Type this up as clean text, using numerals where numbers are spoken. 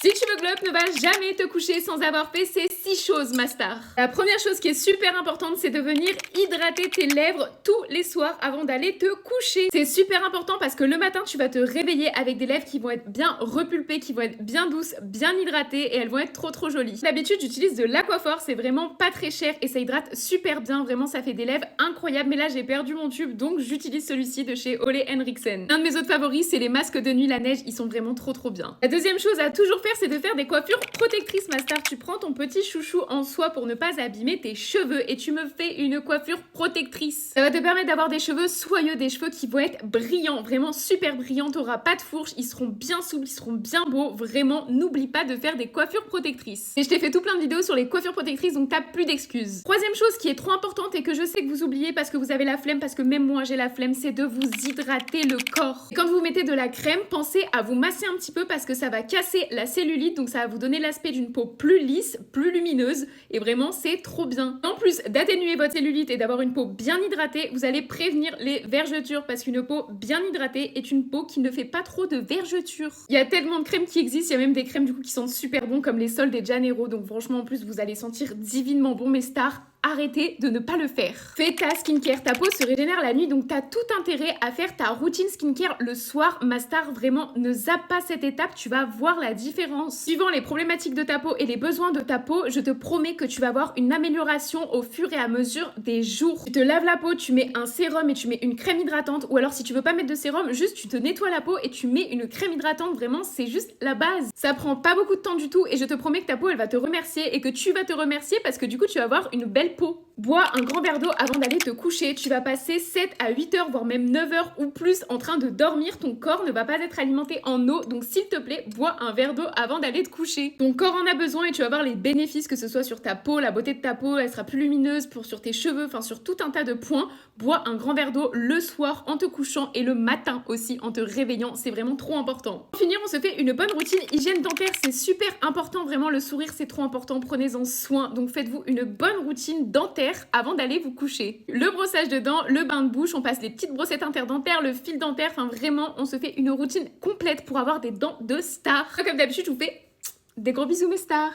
Si tu veux glow up, ne va jamais te coucher sans avoir fait ces 6 choses, ma star. La première chose qui est super importante, c'est de venir hydrater tes lèvres tous les soirs avant d'aller te coucher. C'est super important parce que le matin, tu vas te réveiller avec des lèvres qui vont être bien repulpées, qui vont être bien douces, bien hydratées et elles vont être trop jolies. D'habitude, j'utilise de l'Aquaphor, c'est vraiment pas très cher et ça hydrate super bien. Vraiment, ça fait des lèvres incroyables. Mais là, j'ai perdu mon tube, donc j'utilise celui-ci de chez Ole Henriksen. Un de mes autres favoris, c'est les masques de nuit la neige. Ils sont vraiment trop bien. La deuxième chose à toujours faire, c'est de faire des coiffures protectrices, ma star. Tu prends ton petit chouchou en soie pour ne pas abîmer tes cheveux et tu me fais une coiffure protectrice. Ça va te permettre d'avoir des cheveux soyeux, des cheveux qui vont être brillants, vraiment super brillants. T'auras pas de fourche, ils seront bien souples, ils seront bien beaux. Vraiment, n'oublie pas de faire des coiffures protectrices. Et je t'ai fait tout plein de vidéos sur les coiffures protectrices, donc t'as plus d'excuses. Troisième chose qui est trop importante et que je sais que vous oubliez parce que vous avez la flemme, parce que même moi j'ai la flemme, c'est de vous hydrater le corps. Et quand vous mettez de la crème, pensez à vous masser un petit peu parce que ça va casser la cellulite, donc ça va vous donner l'aspect d'une peau plus lisse, plus lumineuse et vraiment c'est trop bien. En plus d'atténuer votre cellulite et d'avoir une peau bien hydratée, vous allez prévenir les vergetures parce qu'une peau bien hydratée est une peau qui ne fait pas trop de vergetures. Il y a tellement de crèmes qui existent, il y a même des crèmes du coup qui sentent super bon comme les Sol de Janeiro, donc franchement en plus vous allez sentir divinement bon. Mes stars, arrêtez de ne pas le faire. Fais ta skincare, ta peau se régénère la nuit, donc t'as tout intérêt à faire ta routine skincare le soir. Ma star, vraiment, ne zappe pas cette étape, tu vas voir la différence. Suivant les problématiques de ta peau et les besoins de ta peau, je te promets que tu vas voir une amélioration au fur et à mesure des jours. Tu te laves la peau, tu mets un sérum et tu mets une crème hydratante, ou alors si tu veux pas mettre de sérum, juste tu te nettoies la peau et tu mets une crème hydratante, vraiment, c'est juste la base. Ça prend pas beaucoup de temps du tout et je te promets que ta peau, elle va te remercier et que tu vas te remercier parce que du coup, tu vas avoir une belle peau. Bois un grand verre d'eau avant d'aller te coucher. Tu vas passer 7 à 8 heures, voire même 9 heures ou plus en train de dormir. Ton corps ne va pas être alimenté en eau. Donc s'il te plaît, bois un verre d'eau avant d'aller te coucher. Ton corps en a besoin et tu vas voir les bénéfices, que ce soit sur ta peau, la beauté de ta peau, elle sera plus lumineuse, sur tes cheveux, enfin sur tout un tas de points. Bois un grand verre d'eau le soir en te couchant et le matin aussi en te réveillant. C'est vraiment trop important. Pour finir, on se fait une bonne routine hygiène dentaire. C'est super important, vraiment le sourire c'est trop important. Prenez-en soin. Donc faites-vous une bonne routine dentaire avant d'aller vous coucher. Le brossage de dents, le bain de bouche, on passe les petites brossettes interdentaires, le fil dentaire, enfin vraiment, on se fait une routine complète pour avoir des dents de star. Comme d'habitude, je vous fais des gros bisous mes stars.